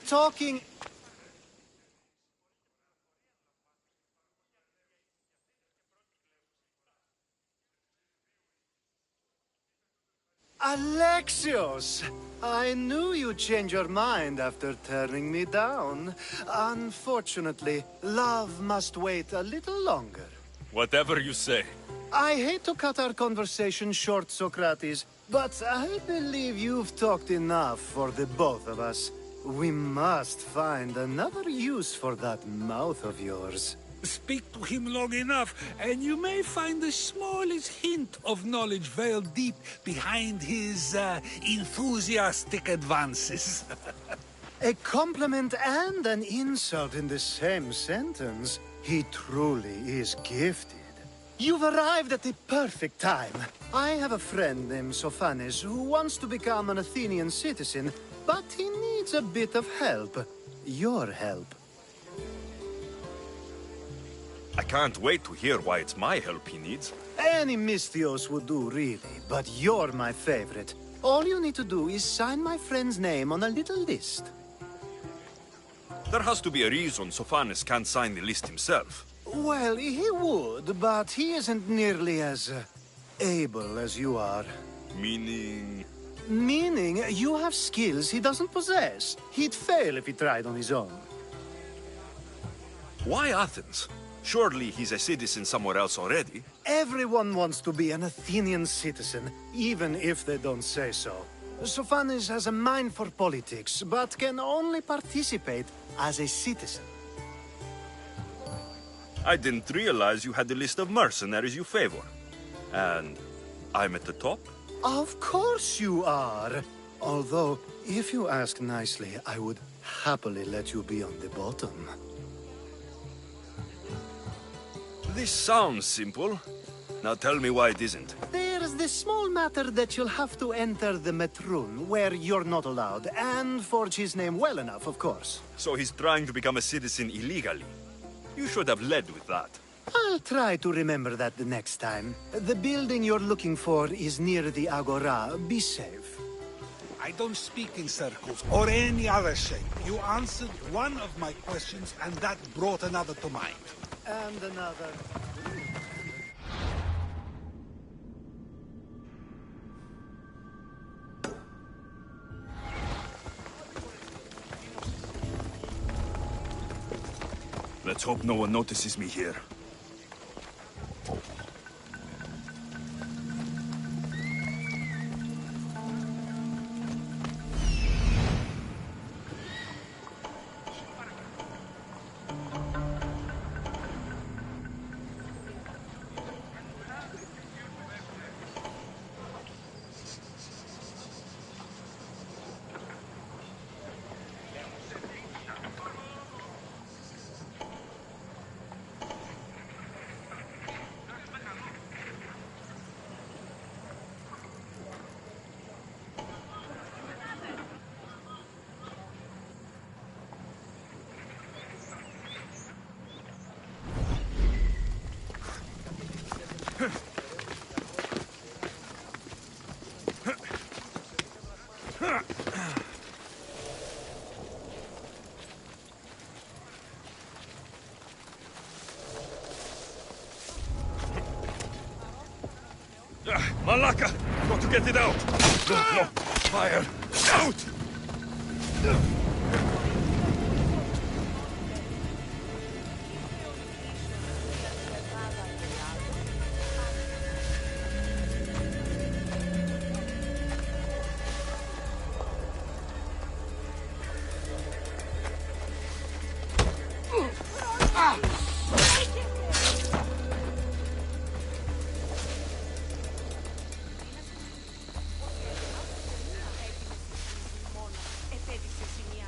Talking... Alexios! I knew you'd change your mind after turning me down. Unfortunately, love must wait a little longer. Whatever you say. I hate to cut our conversation short, Socrates, but I believe you've talked enough for the both of us. We must find another use for that mouth of yours. Speak to him long enough, and you may find the smallest hint of knowledge veiled deep behind his enthusiastic advances. A compliment and an insult in the same sentence. He truly is gifted. You've arrived at the perfect time. I have a friend named Sophanes who wants to become an Athenian citizen, but he needs a bit of help. Your help. I can't wait to hear why it's my help he needs. Any Misthios would do, really, but you're my favorite. All you need to do is sign my friend's name on a little list. There has to be a reason Sophanes can't sign the list himself. Well, he would, but he isn't nearly as able as you are. Meaning... Meaning, you have skills he doesn't possess. He'd fail if he tried on his own. Why Athens? Surely he's a citizen somewhere else already. Everyone wants to be an Athenian citizen, even if they don't say so. Sophanes has a mind for politics, but can only participate as a citizen. I didn't realize you had the list of mercenaries you favor. And I'm at the top? Of course you are. Although, if you ask nicely, I would happily let you be on the bottom. This sounds simple. Now tell me why it isn't. There's the small matter that you'll have to enter the Metroon, where you're not allowed, and forge his name well enough, of course. So he's trying to become a citizen illegally. You should have led with that. I'll try to remember that the next time. The building you're looking for is near the Agora. Be safe. I don't speak in circles or any other shape. You answered one of my questions, and that brought another to mind. And another. Let's hope no one notices me here. Malaka! Got to get it out! No, no! Fire! Out! επέτυχε σε σημεία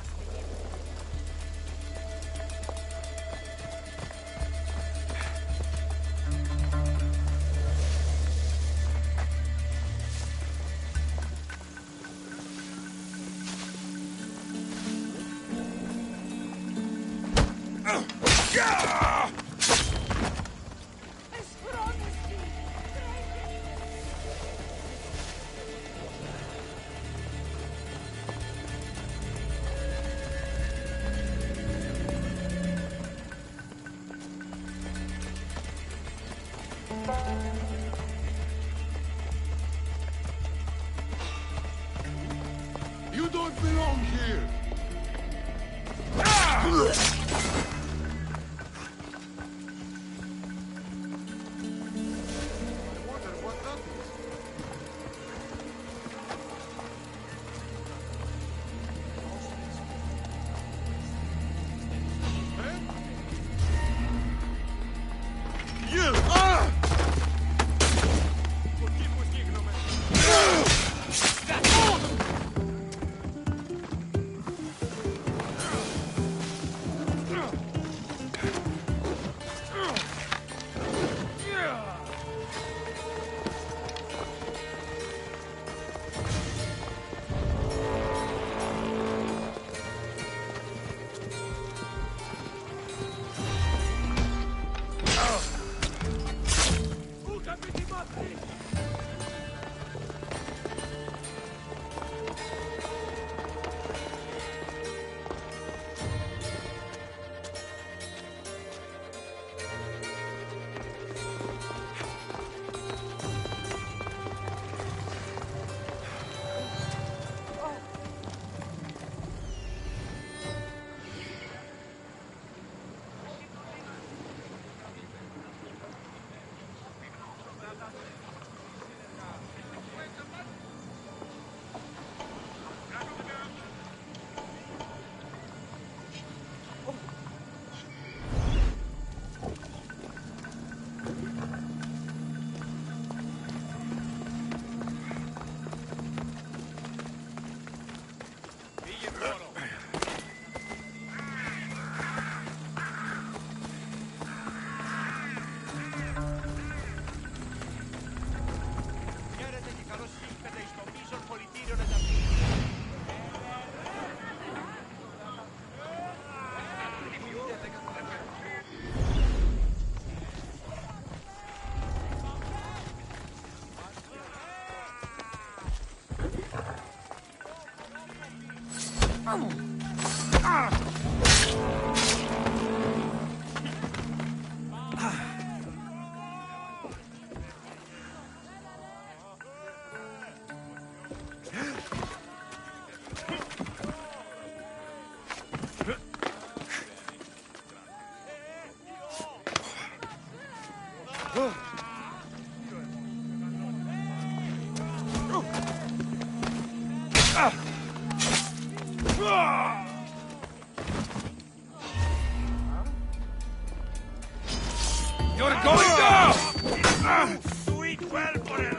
You're going down! Sweet well for a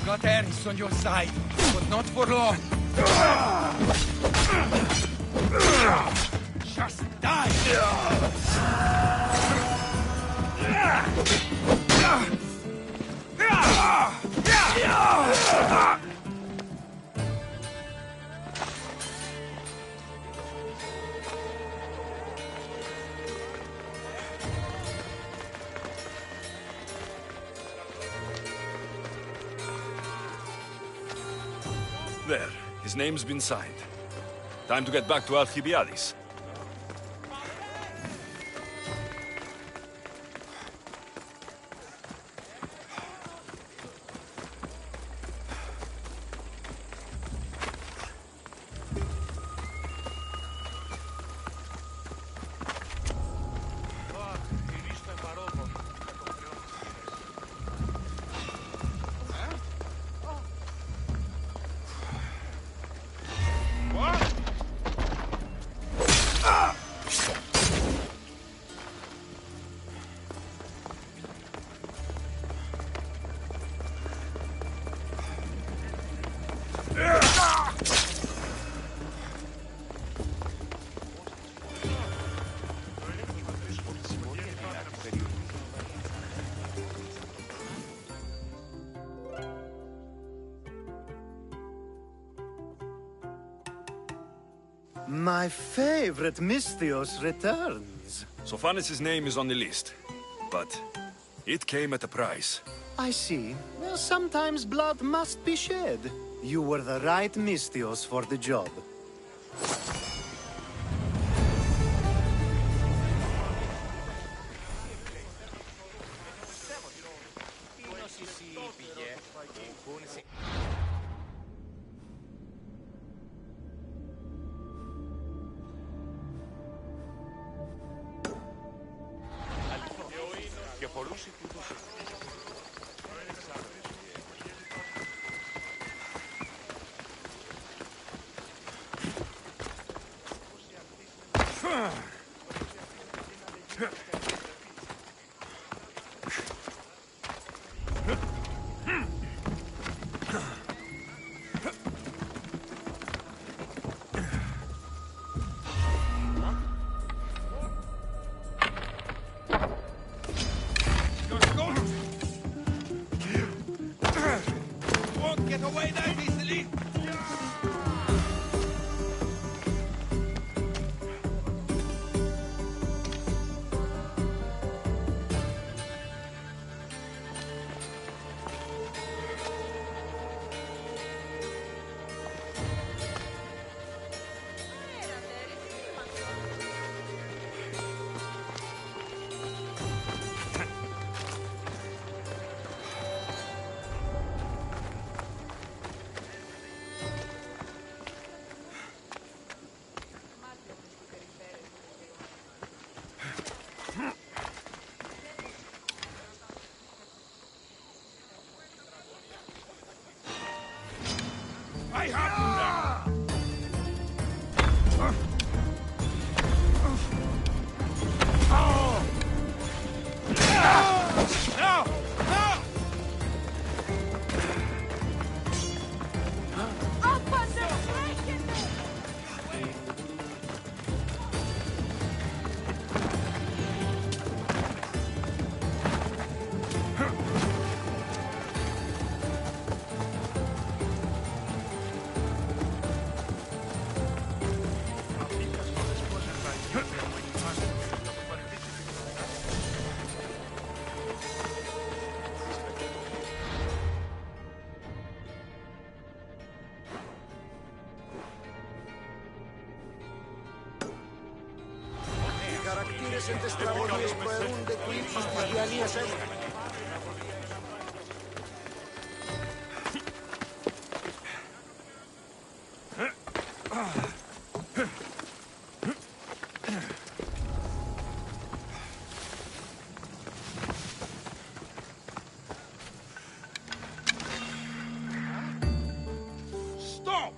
Got Ares on your side, but not for long. Just die! There, his name's been signed. Time to get back to Alcibiades. My favorite Misthios returns. Sophanis' name is on the list, but it came at a price. I see. Well, sometimes blood must be shed. You were the right Misthios for the job. Won't get away that easily. I have them. No! No! Χαρακτήρες εντεστραμμονίες που αερούνται του ύψους της διανοίας έδρα. Stop!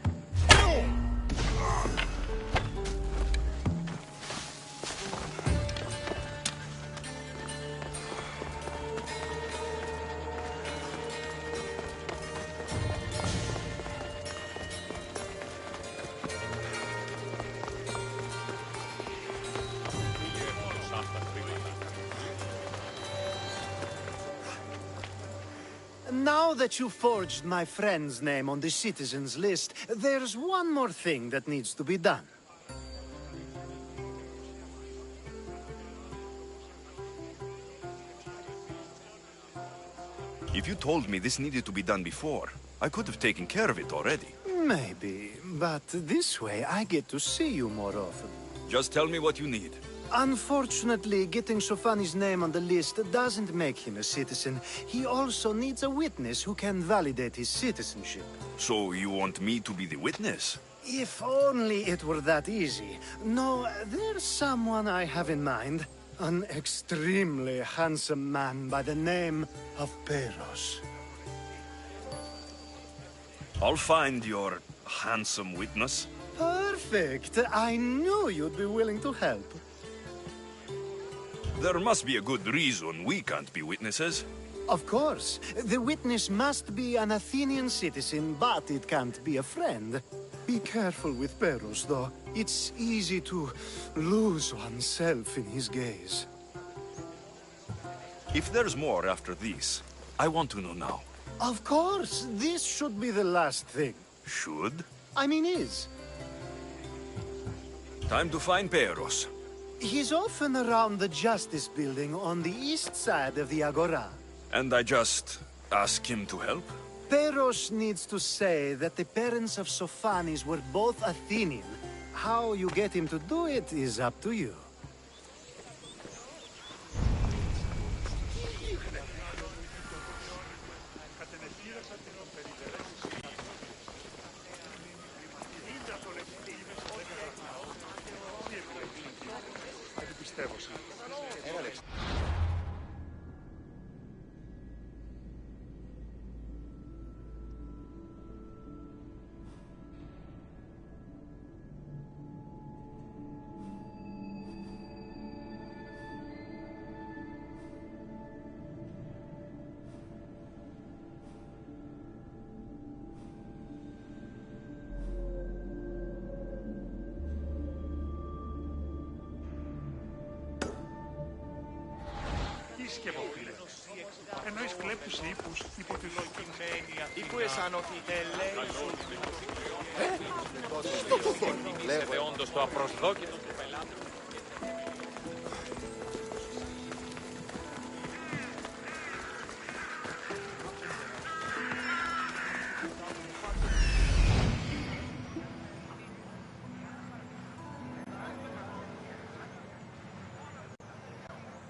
Now that you forged my friend's name on the citizens list, there's one more thing that needs to be done. If you told me this needed to be done before, I could have taken care of it already. Maybe, but this way I get to see you more often. Just tell me what you need. Unfortunately, getting Sofani's name on the list doesn't make him a citizen. He also needs a witness who can validate his citizenship. So you want me to be the witness? If only it were that easy. No, there's someone I have in mind. An extremely handsome man by the name of Peros. I'll find your handsome witness. Perfect! I knew you'd be willing to help. There must be a good reason we can't be witnesses. Of course. The witness must be an Athenian citizen, but it can't be a friend. Be careful with Peros, though. It's easy to lose oneself in his gaze. If there's more after this, I want to know now. Of course! This should be the last thing. Should? I mean is. Time to find Peros. He's often around the Justice Building on the east side of the Agora. And I just ask him to help? Peros needs to say that the parents of Sophanis were both Athenian. How you get him to do it is up to you. Εννοείς κλέπτους ύπους υπό τη λογική. Ήκου εσάν ότι Είστε όντως το απροσδόκητο του πελάτη.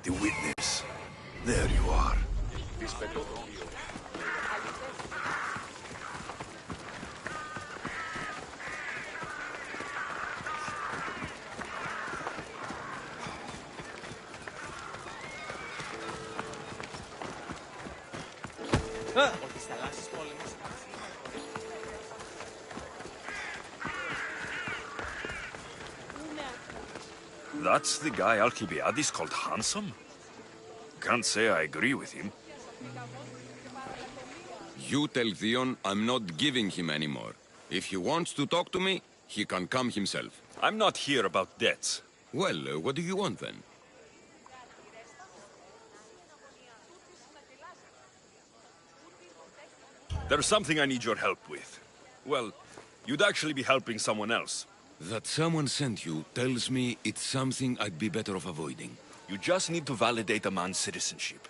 The witness. There you are. ότι στις θαλάσσιες πόλεμες That's the guy Alcibiades called handsome? Can't say I agree with him. You tell Theon I'm not giving him anymore. If he wants to talk to me, he can come himself. I'm not here about debts. Well, what do you want then? There's something I need your help with. Well, you'd actually be helping someone else. That someone sent you tells me it's something I'd be better off avoiding. You just need to validate a man's citizenship.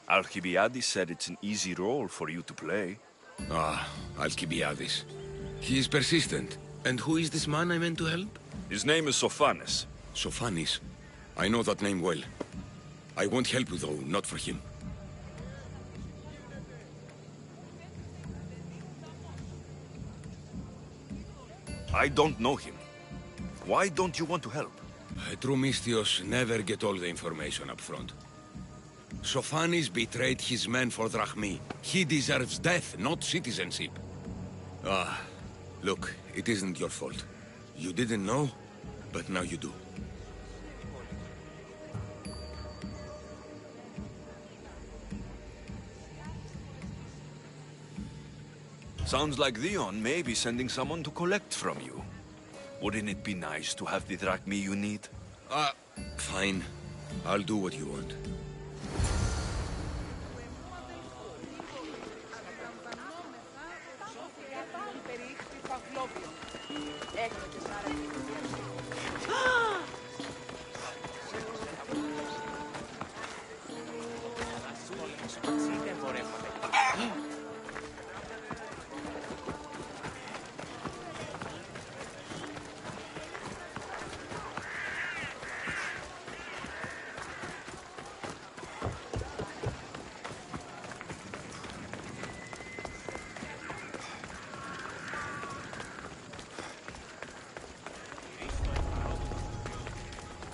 Alcibiades said it's an easy role for you to play. Ah, Alcibiades. He is persistent. And who is this man I meant to help? His name is Sophanes. Sophanis. I know that name well. I want help though, not for him. I don't know him. Why don't you want to help? True Mystios never get all the information up front. Sophanis betrayed his men for Drachmi. He deserves death, not citizenship. Ah, look, it isn't your fault. You didn't know, but now you do. Sounds like Theon may be sending someone to collect from you. Wouldn't it be nice to have the drachmi you need? Fine. I'll do what you want.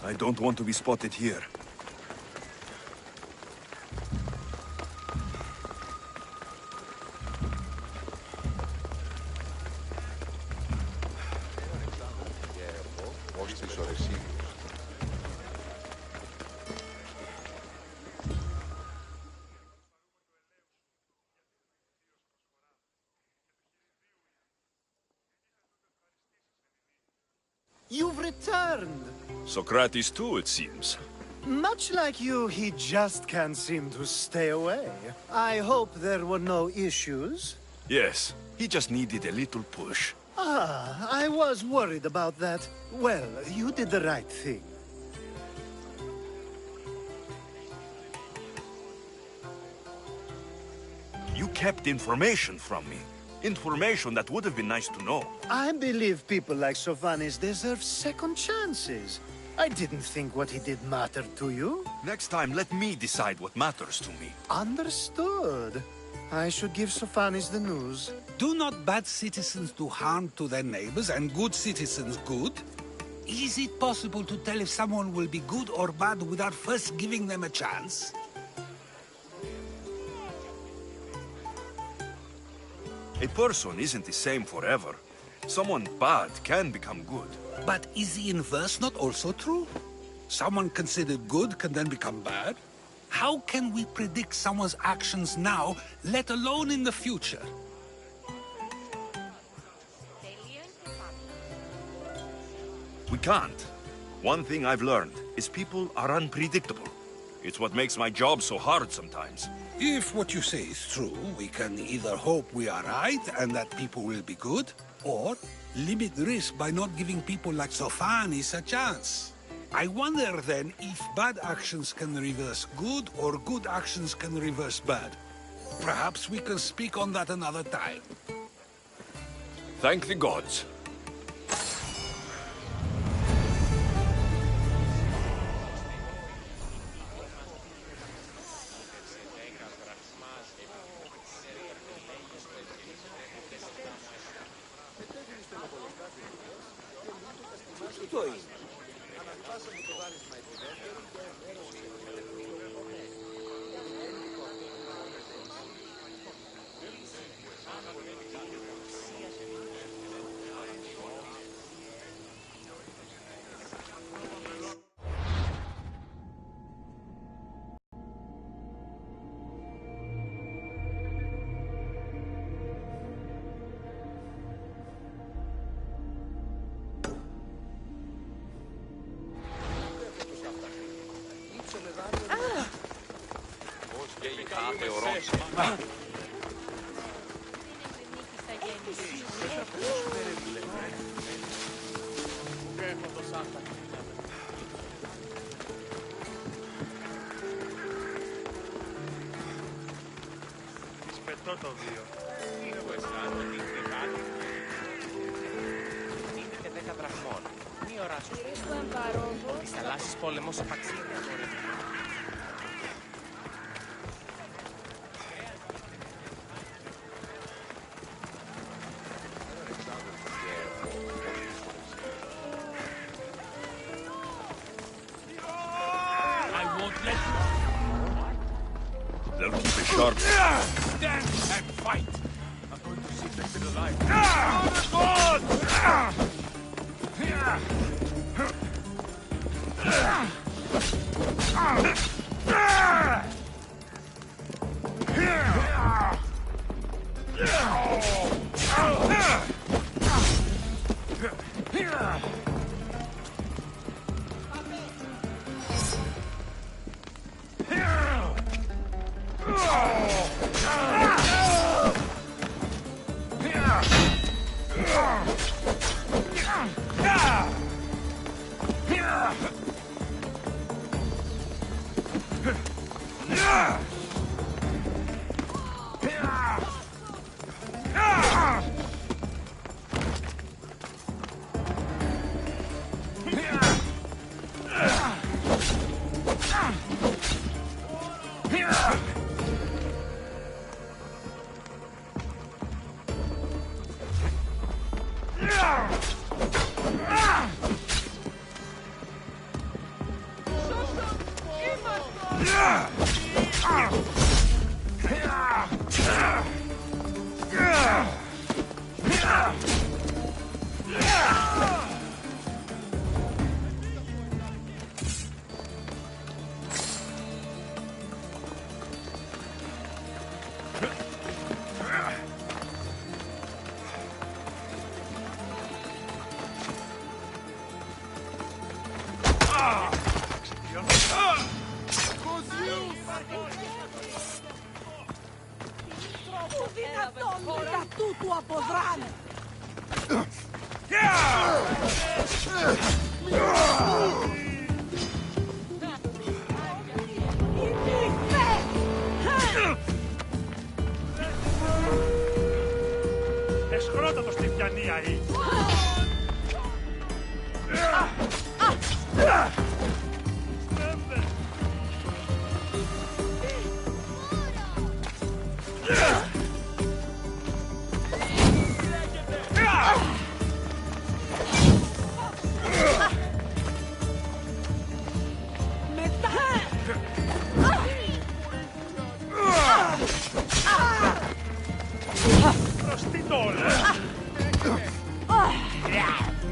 I don't want to be spotted here. You've returned! Socrates too, it seems. Much like you, he just can't seem to stay away. I hope there were no issues. Yes, he just needed a little push. Ah, I was worried about that. Well, you did the right thing. You kept information from me. Information that would have been nice to know. I believe people like Sophanis deserve second chances. I didn't think what he did mattered to you. Next time, let me decide what matters to me. Understood. I should give Sophanis the news. Do not bad citizens do harm to their neighbors and good citizens good? Is it possible to tell if someone will be good or bad without first giving them a chance? A person isn't the same forever. Someone bad can become good. But is the inverse not also true? Someone considered good can then become bad? How can we predict someone's actions now, let alone in the future? We can't. One thing I've learned is people are unpredictable. It's what makes my job so hard sometimes. If what you say is true, we can either hope we are right and that people will be good, or limit risk by not giving people like Sofanis a chance. I wonder then if bad actions can reverse good or good actions can reverse bad. Perhaps we can speak on that another time. Thank the gods. Αυτό το βίο. Είναι και 10 δραχμών. Μη οράσου. Της θαλάσσης πόλεμος απαξίδια. They'll keep it sharp. Stand and fight! I'm going to see them still alive. Εσχρότατο στη Βιανία ή.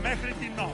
Μέχρι την νόμη.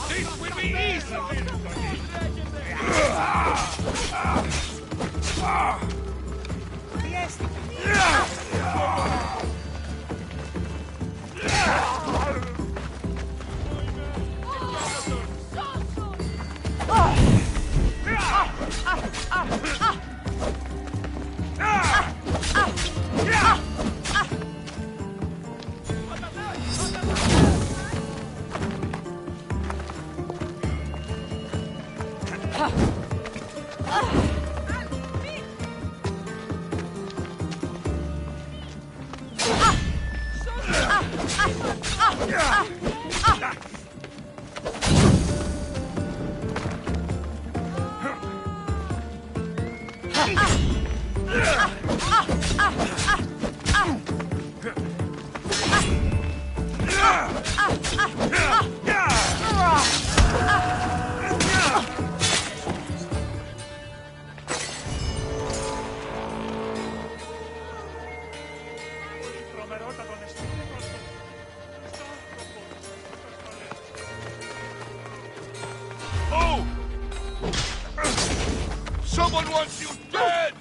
This will be easy! Oh! Someone wants you dead!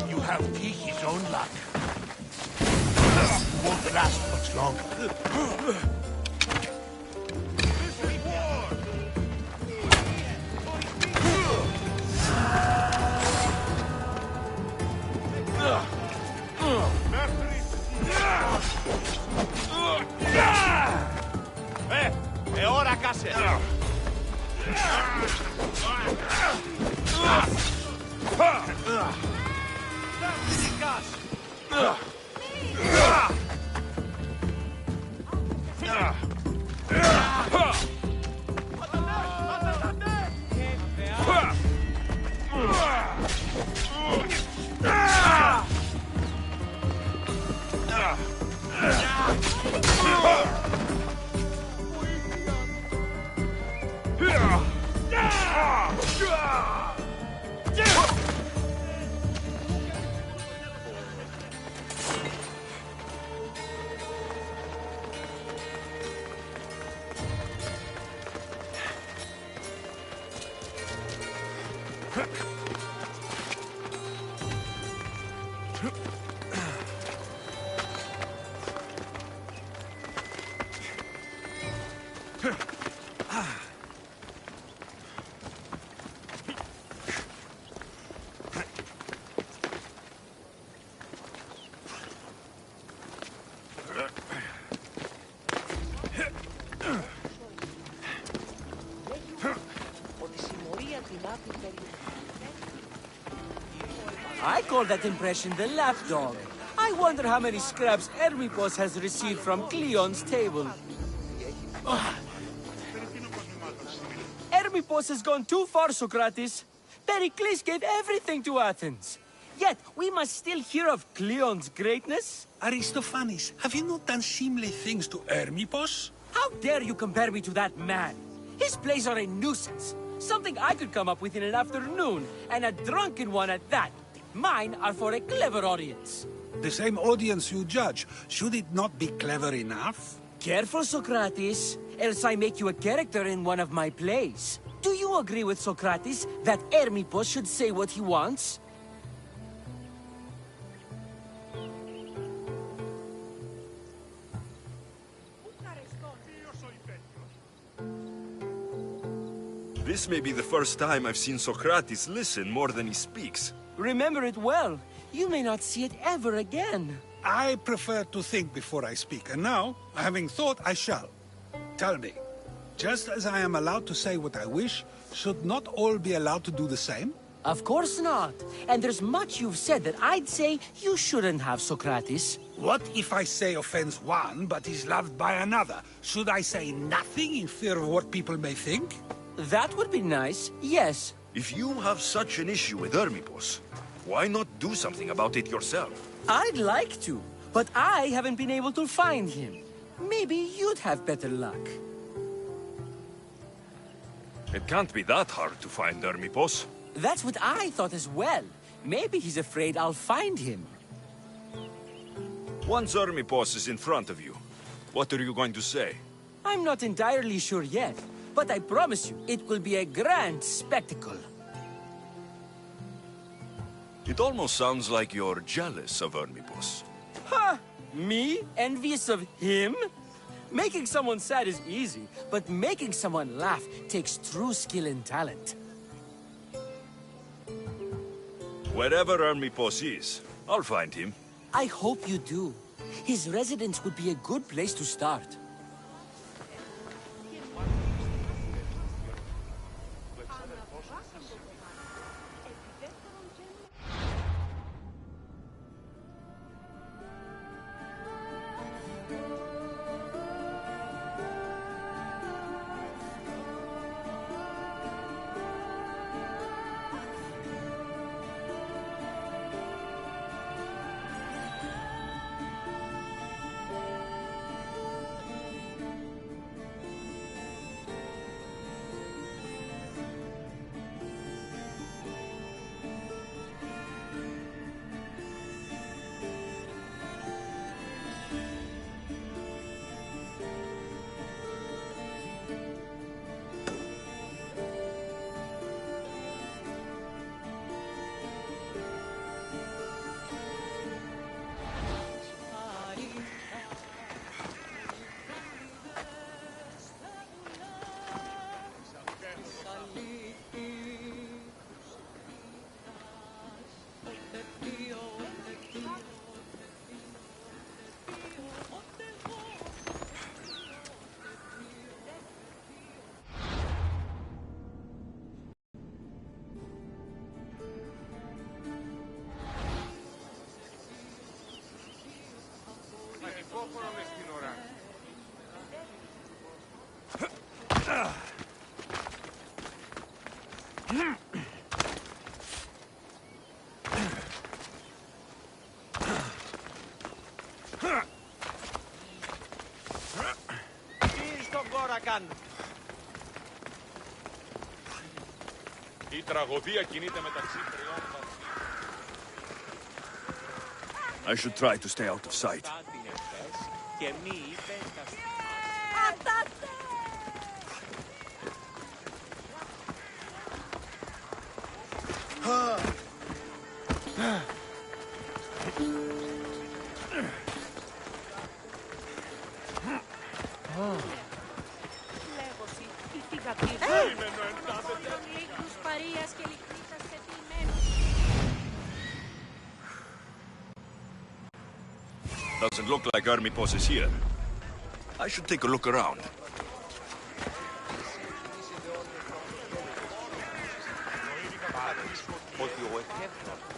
You have Tihi's own luck. Won't last much longer. Ahora cáse. I call that impression the lapdog. I wonder how many scraps Hermipos has received from Cleon's table. Hermipos has gone too far, Socrates. Pericles gave everything to Athens. Yet, we must still hear of Cleon's greatness. Aristophanes, have you not done seemly things to Hermipos? How dare you compare me to that man? His plays are a nuisance. Something I could come up with in an afternoon, and a drunken one at that. Mine are for a clever audience. The same audience you judge. Should it not be clever enough? Careful, Socrates, else I make you a character in one of my plays. Do you agree with Socrates that Hermipos should say what he wants? This may be the first time I've seen Socrates listen more than he speaks. Remember it well. you may not see it ever again. I prefer to think before I speak, and now, having thought, I shall. Tell me, just as I am allowed to say what I wish, should not all be allowed to do the same? Of course not. And there's much you've said that I'd say you shouldn't have, Socrates. What if I say offends one, but is loved by another? Should I say nothing in fear of what people may think? That would be nice, yes. If you have such an issue with Hermipos, why not do something about it yourself? I'd like to, but I haven't been able to find him. Maybe you'd have better luck. It can't be that hard to find Hermipos. That's what I thought as well. Maybe he's afraid I'll find him. Once Hermipos is in front of you, what are you going to say? I'm not entirely sure yet, but I promise you, it will be a grand spectacle. It almost sounds like you're jealous of Hermipos. Ha! Me? Envious of him? Making someone sad is easy, but making someone laugh takes true skill and talent. Wherever Hermipos is, I'll find him. I hope you do. His residence would be a good place to start. Η τραγωδία κινείται μεταξύ τριών βαθμών. I should try to stay out of sight. Και μη είπε Doesn't look like Hermipos is here. I should take a look around. ότι ο Εκέφτων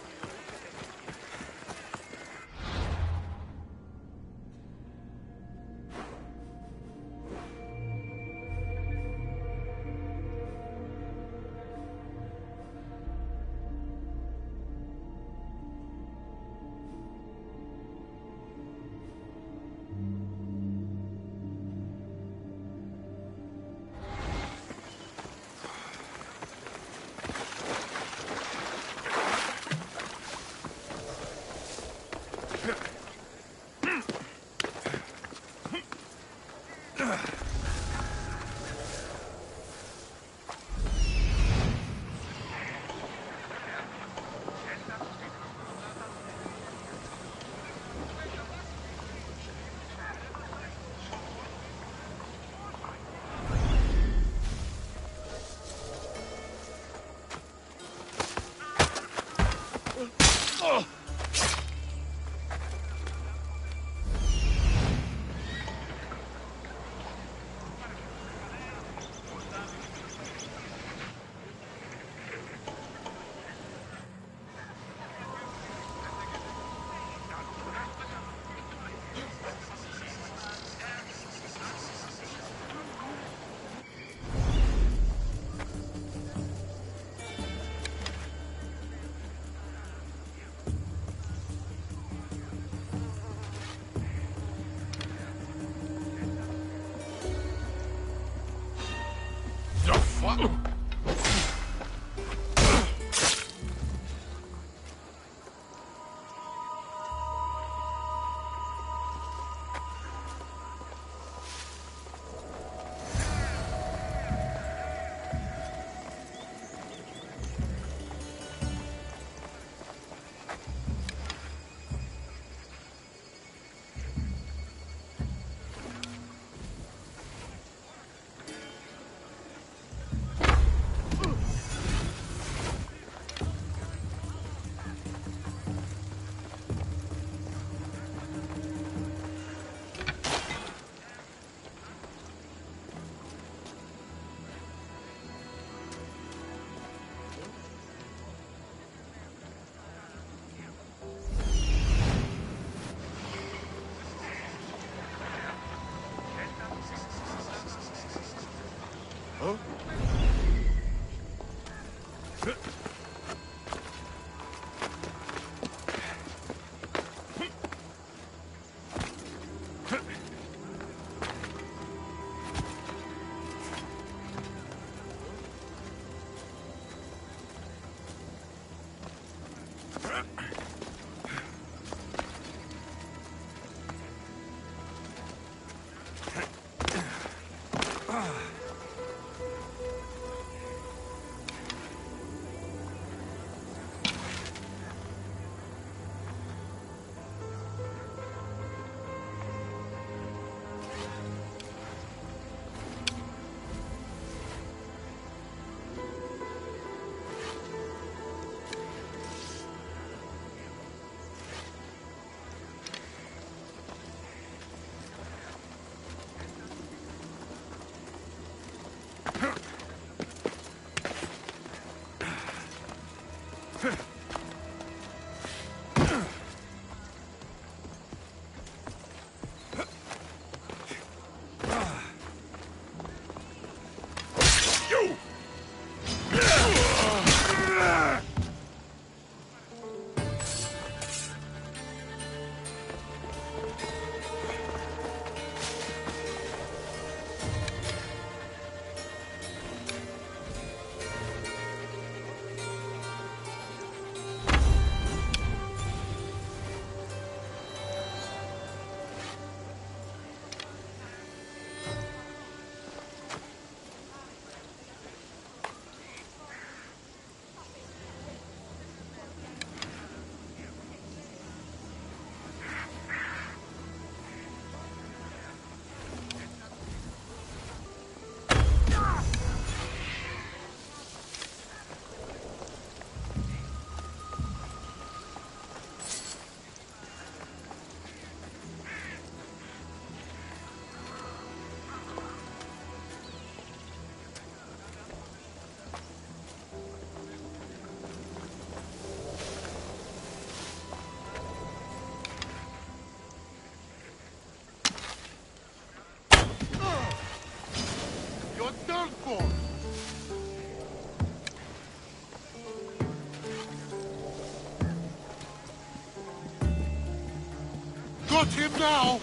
Not him now!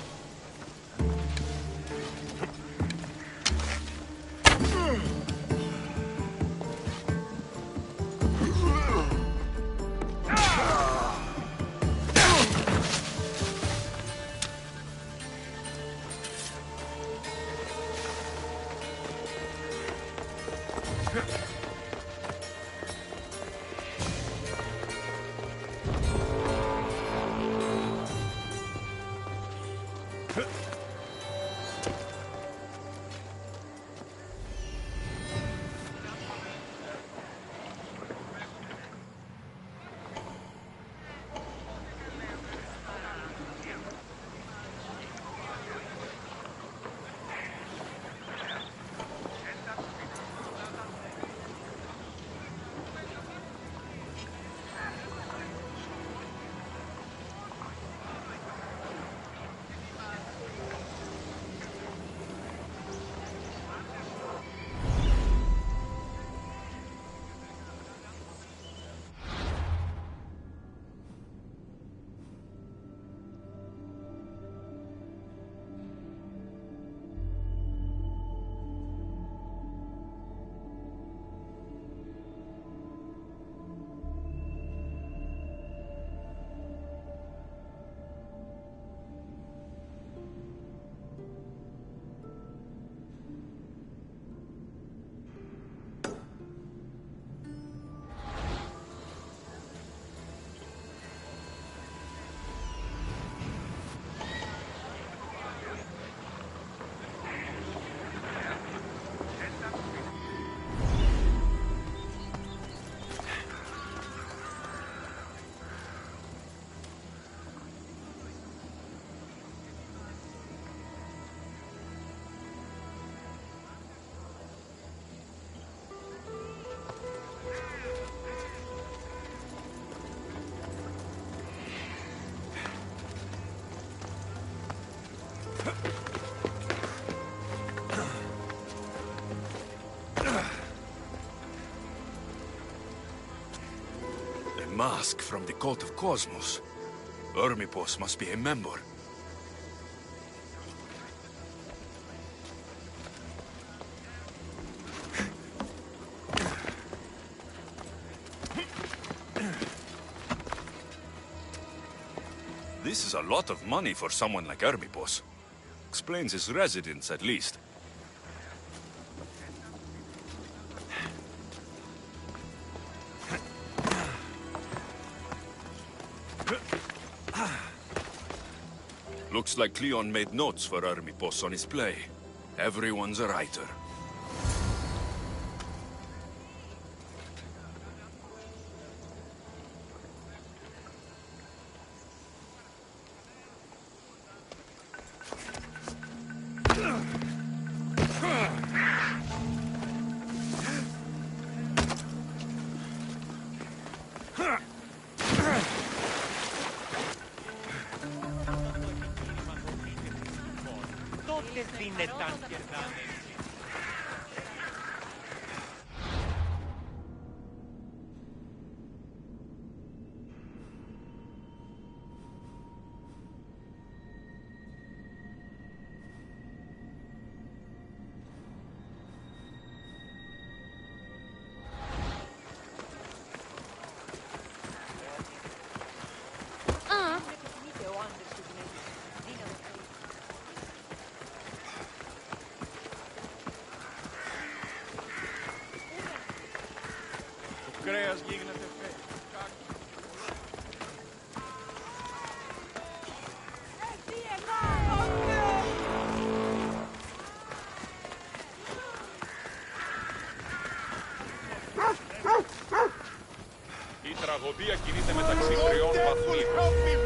Mask from the Cult of Cosmos. Ermipos must be a member. This is a lot of money for someone like Ermipos. Explains his residence, at least. Looks like Cleon made notes for Ermipos on his play. Everyone's a writer. κρέας γίγνεται φε. Η τραγωδία κινείται μεταξύ τριών βαθμίδων.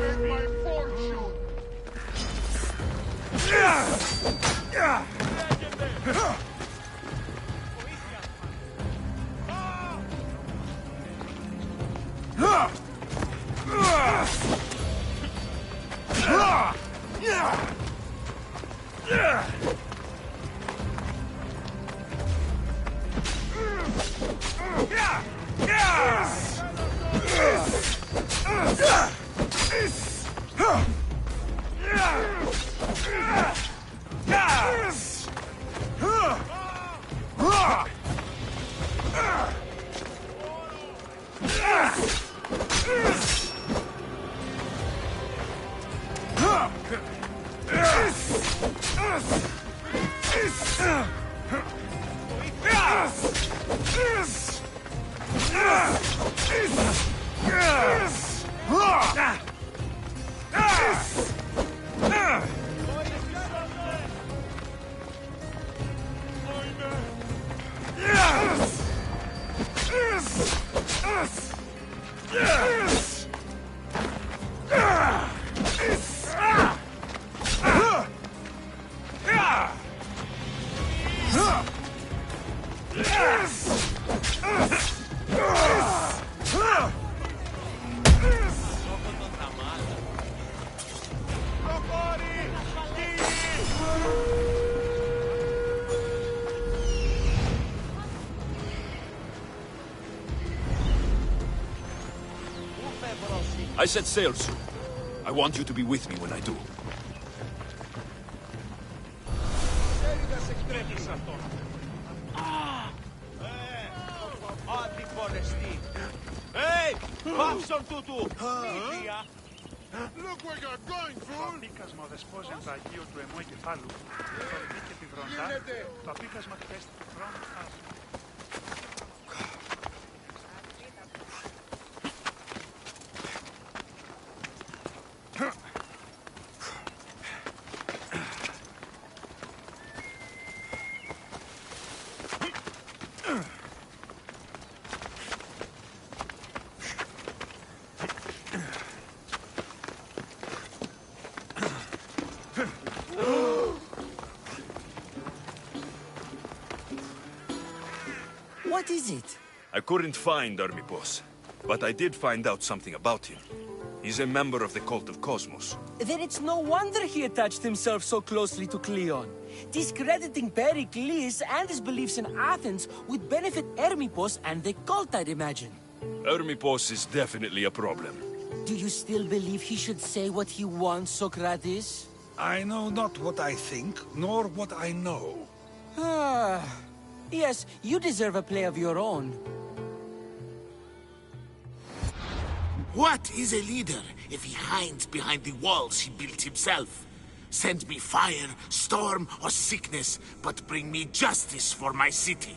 I set sail soon. I want you to be with me when I do. Hey! Πάψον τούτου! Look where you're going, Το fool! απίκασμα οδεσπόζεν του Αγίου του Αιμού Εγκεφάλου, το ρηδί και τη βροντά, το απίκασμα του πέστη του χρόνου θάλασσου. What is it? I couldn't find Hermipos, but I did find out something about him. He's a member of the Cult of Cosmos. Then it's no wonder he attached himself so closely to Cleon. Discrediting Pericles and his beliefs in Athens would benefit Hermipos and the cult, I'd imagine. Hermipos is definitely a problem. Do you still believe he should say what he wants, Socrates? I know not what I think, nor what I know. Ah, yes, you deserve a play of your own. What is a leader if he hides behind the walls he built himself? Send me fire, storm, or sickness, but bring me justice for my city.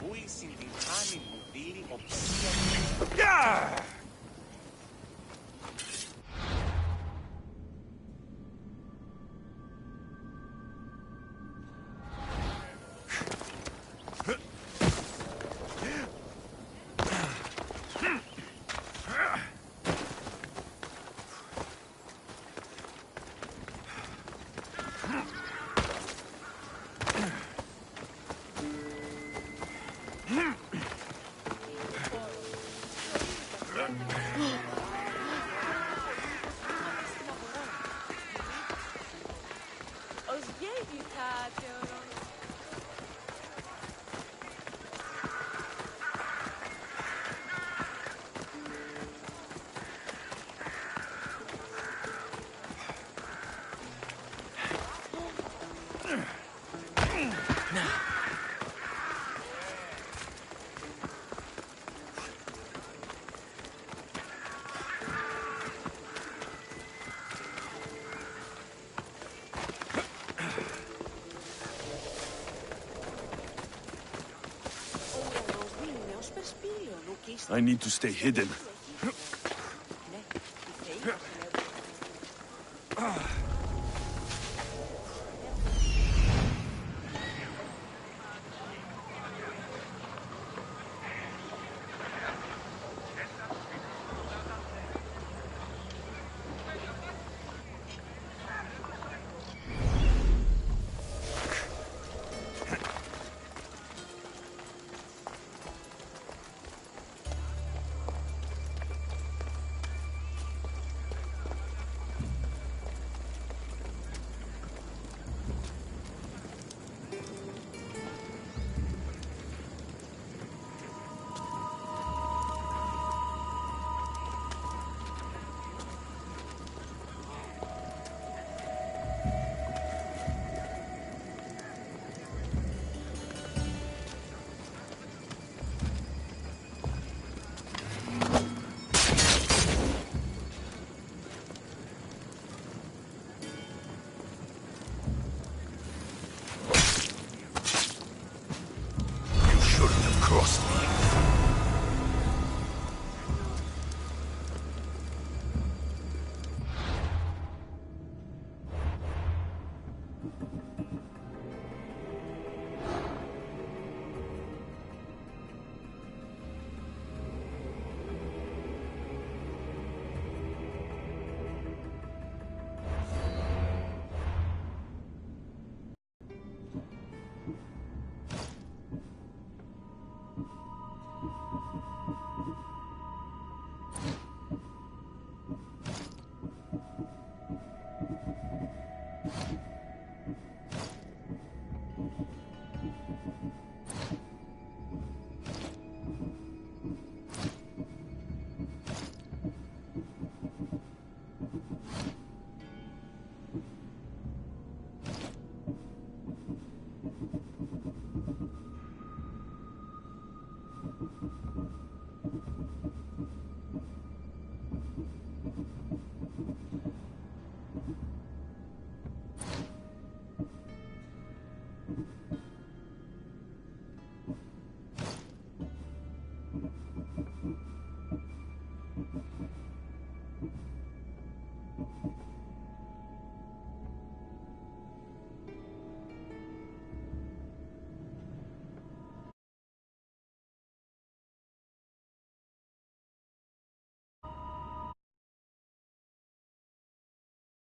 Βούληση δυνάμει μου δίνει οψία. I need to stay hidden.